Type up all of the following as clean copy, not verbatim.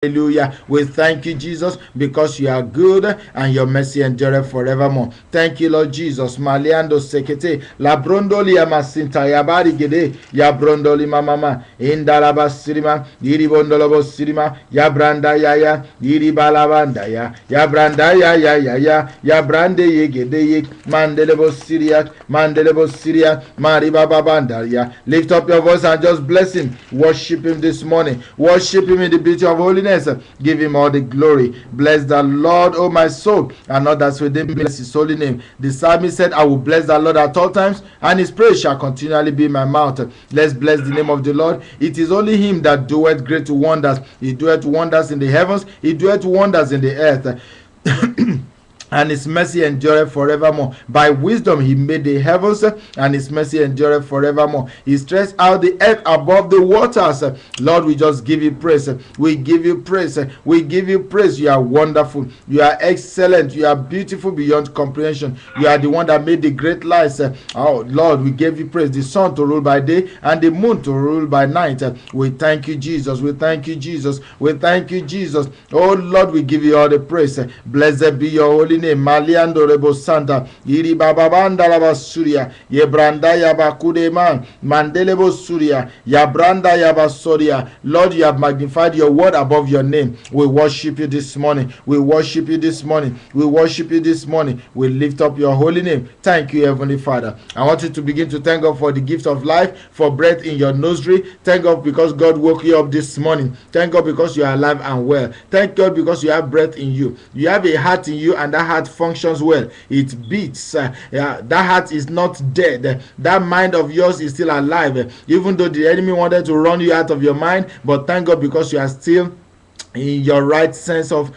Hallelujah. We thank you, Jesus, because you are good and your mercy endureth forevermore. Thank you, Lord Jesus. Maliando sekete. La brondoli amasinta yabari gede. Ya brondoli mamama. Indalaba sirima. Yiri bondolobo sirima. Ya branda yaya. Yiri balabanda ya. Ya branda ya ya. Ya brande ye gede ye. Mandelebo siria. Mandelebo siria. Mariba babanda ya. Lift up your voice and just bless him. Worship him this morning. Worship him in the beauty of holiness. Give him all the glory. Bless the Lord, O my soul, and not that's within me. Bless his holy name. The psalmist said, I will bless the Lord at all times, and his praise shall continually be in my mouth. Let's bless the name of the Lord. It is only him that doeth great wonders. He doeth wonders in the heavens, he doeth wonders in the earth. And his mercy endureth forevermore. By wisdom he made the heavens, and his mercy endureth forevermore. He stretched out the earth above the waters. Lord, we just give you praise. We give you praise. We give you praise. You are wonderful. You are excellent. You are beautiful beyond comprehension. You are the one that made the great lights. Oh Lord, we give you praise. The sun to rule by day and the moon to rule by night. We thank you, Jesus. We thank you, Jesus. We thank you, Jesus. Oh Lord, we give you all the praise. Blessed be your holy name. Maliando rebo santa iri bababanda laba suria ye branda ya bakude man mandelebo suria ya branda ya basoria. Lord, you have magnified your word above your name. We worship you this morning. We worship you this morning. We worship you this morning. We lift up your holy name. Thank you, Heavenly Father. I want you to begin to thank God for the gift of life, for breath in your nostril. Thank God because God woke you up this morning. Thank God because you are alive and well. Thank God because you have breath in you. You have a heart in you, and that heart functions well. It beats. That heart is not dead. That mind of yours is still alive, even though the enemy wanted to run you out of your mind. But thank God because you are still in your right sense of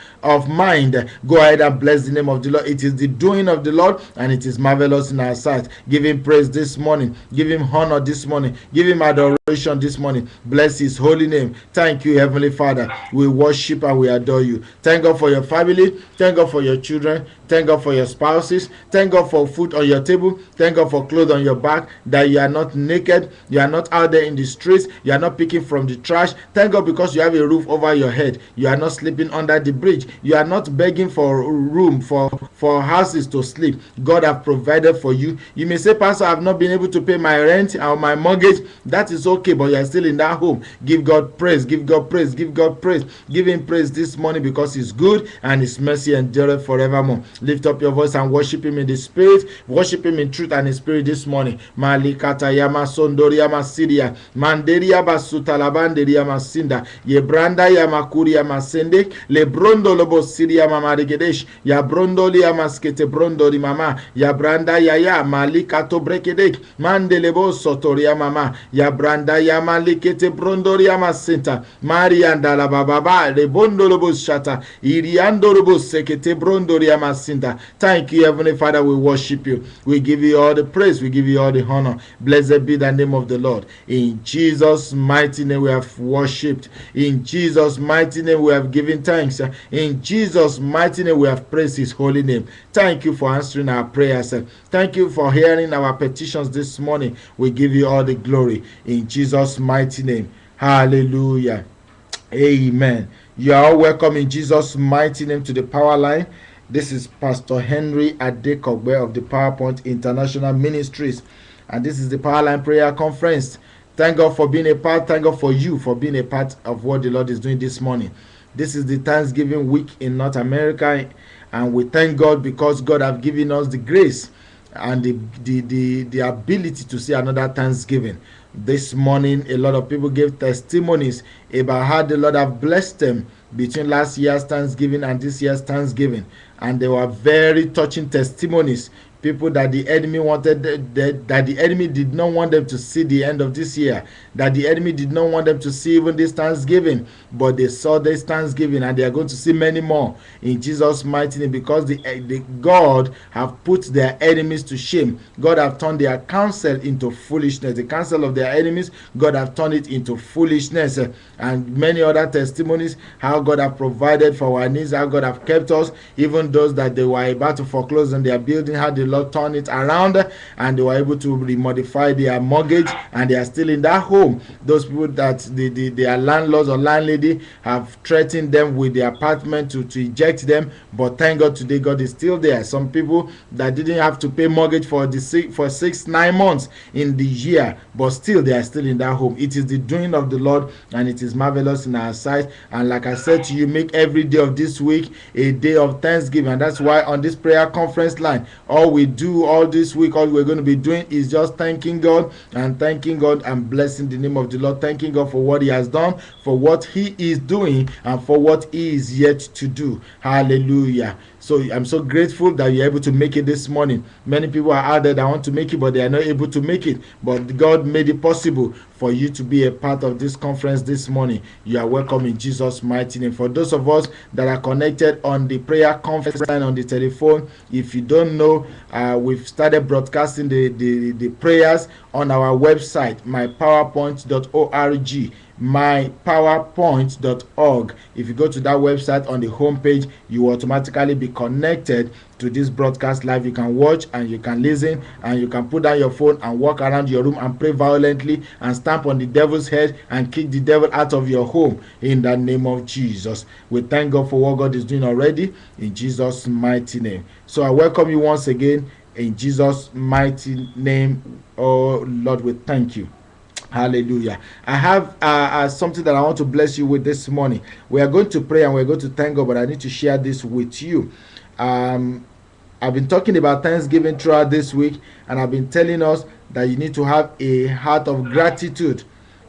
mind. Go ahead and bless the name of the Lord. It is the doing of the Lord, and it is marvelous in our sight. Give him praise this morning. Give him honor this morning. Give him adoration this morning. Bless his holy name. Thank you, Heavenly Father. We worship and we adore you. Thank God for your family. Thank God for your children. Thank God for your spouses. Thank God for food on your table. Thank God for clothes on your back, that you are not naked. You are not out there in the streets. You are not picking from the trash. Thank God because you have a roof over your head. You are not sleeping under the bridge. You are not begging for room, for houses to sleep. God have provided for you. You may say, Pastor, I have not been able to pay my rent or my mortgage. That is okay, but you are still in that home. Give God praise. Give God praise. Give God praise. Give him praise this morning because he's good and his mercy endureth forevermore. Lift up your voice and worship him in the spirit. Worship him in truth and in spirit this morning. Malikata yama sondoria masiria. Manderia basuta labanderia masinda. Yebranda yama kuria masende. Lebrondo lobo siria mama regedesh. Ya brondo lia maskete brondo di mama. Ya branda yaya malikato brekedek. Mandelebo sotoria mama. Ya branda ya malikete brondo ria masinta. Marianda la bababa. Lebondo lobo shata. Iriando lobo sekete brondo ria masinta. Thank you, Heavenly Father. We worship you. We give you all the praise. We give you all the honor. Blessed be the name of the Lord. In Jesus' mighty name we have worshipped. In Jesus' mighty name we have given thanks. In Jesus' mighty name we have praised his holy name. Thank you for answering our prayers. Thank you for hearing our petitions this morning. We give you all the glory. In Jesus' mighty name. Hallelujah. Amen. You are all welcome in Jesus' mighty name to the power line. This is Pastor Henry Adekogbe of the PowerPoint International Ministries, and this is the Powerline Prayer Conference. Thank God for being a part. Thank God for you for being a part of what the Lord is doing this morning. This is the Thanksgiving week in North America, and we thank God because God have given us the grace and the ability to see another Thanksgiving. This morning, a lot of people gave testimonies about how the Lord have blessed them between last year's Thanksgiving and this year's Thanksgiving. And they were very touching testimonies. People that the enemy wanted, that the enemy did not want them to see the end of this year, that the enemy did not want them to see even this Thanksgiving, but they saw this Thanksgiving and they are going to see many more in Jesus' mighty name, because the God have put their enemies to shame. God have turned their counsel into foolishness. The counsel of their enemies, God have turned it into foolishness. And many other testimonies, how God have provided for our needs, how God have kept us, even those that they were about to foreclose on their building, how the Lord turned it around and they were able to remodify their mortgage, and they are still in that home. Those people that their landlords or landlady have threatened them with the apartment to eject them, but thank God today God is still there. Some people that didn't have to pay mortgage for 6-9 months in the year, but still they are still in that home. It is the doing of the Lord, and it is marvelous in our sight. And like I said to you, make every day of this week a day of thanksgiving. And that's why on this prayer conference line, all we do all this week, all we're going to be doing is just thanking God and blessing the name of the Lord, thanking God for what he has done, for what he is doing, and for what he is yet to do. Hallelujah. So I'm so grateful that you're able to make it this morning. Many people are out there that want to make it, but they are not able to make it. But God made it possible for you to be a part of this conference this morning. You are welcome in Jesus' mighty name. For those of us that are connected on the prayer conference line on the telephone, if you don't know, we've started broadcasting the prayers on our website, mypowerpoint.org. mypowerpoint.org. If you go to that website, on the homepage, you will automatically be connected to this broadcast live. You can watch and you can listen, and you can put down your phone and walk around your room and pray violently and stamp on the devil's head and kick the devil out of your home in the name of Jesus. We thank God for what God is doing already in Jesus' mighty name. So I welcome you once again in Jesus' mighty name. Oh Lord, we thank you. Hallelujah. I have something that I want to bless you with this morning. We are going to pray and we're going to thank God, but I need to share this with you. I've been talking about Thanksgiving throughout this week, and I've been telling us that you need to have a heart of gratitude.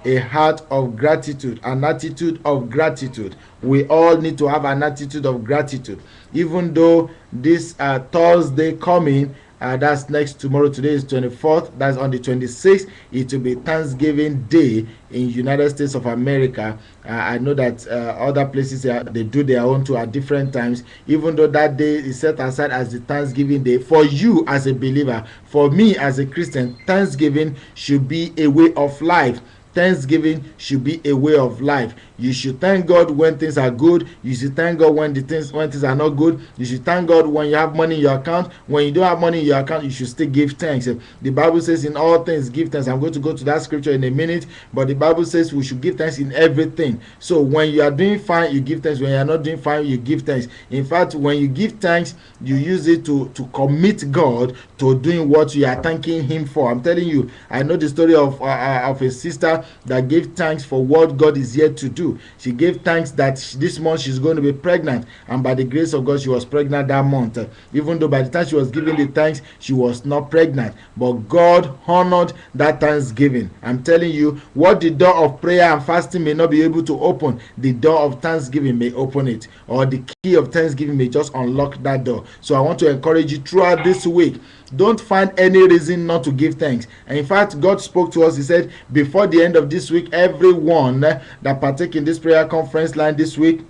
A heart of gratitude, an attitude of gratitude. We all need to have an attitude of gratitude. Even though this Thursday coming, that's next tomorrow. Today is 24th. That's on the 26th. It will be Thanksgiving Day in United States of America. I know that other places they do their own too at different times. Even though that day is set aside as the Thanksgiving Day, for you as a believer, for me as a Christian, Thanksgiving should be a way of life. Thanksgiving should be a way of life. You should thank God when things are good. You should thank God when things are not good. You should thank God when you have money in your account. When you don't have money in your account, you should still give thanks. The Bible says in all things give thanks. I'm going to go to that scripture in a minute, but the Bible says we should give thanks in everything. So when you are doing fine, you give thanks. When you are not doing fine, you give thanks. In fact, when you give thanks, you use it to commit God to doing what you are thanking him for. I'm telling you, I know the story of a sister that gave thanks for what God is yet to do. She gave thanks that this month she's going to be pregnant, and by the grace of God she was pregnant that month, even though by the time she was giving the thanks she was not pregnant, but God honored that thanksgiving. I'm telling you, what the door of prayer and fasting may not be able to open, the door of thanksgiving may open it, or the key of thanksgiving may just unlock that door. So I want to encourage you throughout this week, don't find any reason not to give thanks. And in fact, God spoke to us. He said, before the end of this week, everyone that partake in this prayer conference line this week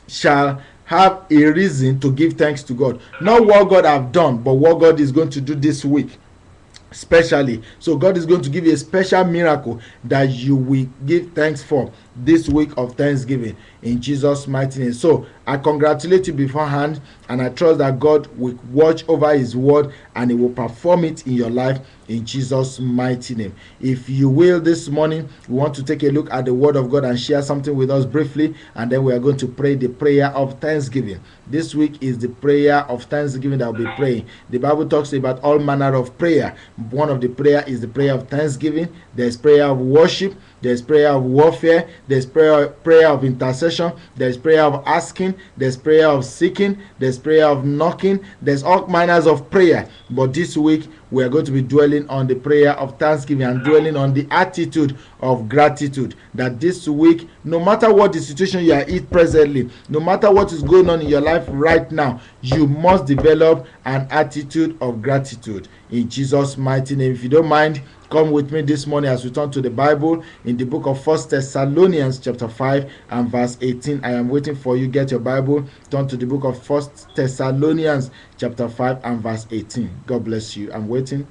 shall have a reason to give thanks to God. Not what God have done, but what God is going to do this week. Specially, so God is going to give you a special miracle that you will give thanks for this week of Thanksgiving in Jesus' mighty name. So I congratulate you beforehand, and I trust that God will watch over his word and he will perform it in your life in Jesus' mighty name. If you will, this morning we want to take a look at the word of God and share something with us briefly, and then we are going to pray the prayer of thanksgiving. This week is the prayer of thanksgiving that we'll be praying. The Bible talks about all manner of prayer. One of the prayer is the prayer of thanksgiving. There's prayer of worship. There's prayer of warfare. There's prayer of intercession. There's prayer of asking. There's prayer of seeking. There's prayer of knocking. There's all manners of prayer. But this week we are going to be dwelling on the prayer of thanksgiving and dwelling on the attitude of gratitude. That this week, no matter what the situation you are in presently, no matter what is going on in your life right now, you must develop an attitude of gratitude in Jesus' mighty name. If you don't mind, come with me this morning as we turn to the Bible in the book of 1 Thessalonians chapter 5 and verse 18. I am waiting for you. Get your Bible. Turn to the book of 1 Thessalonians chapter 5 and verse 18. God bless you. I'm waiting.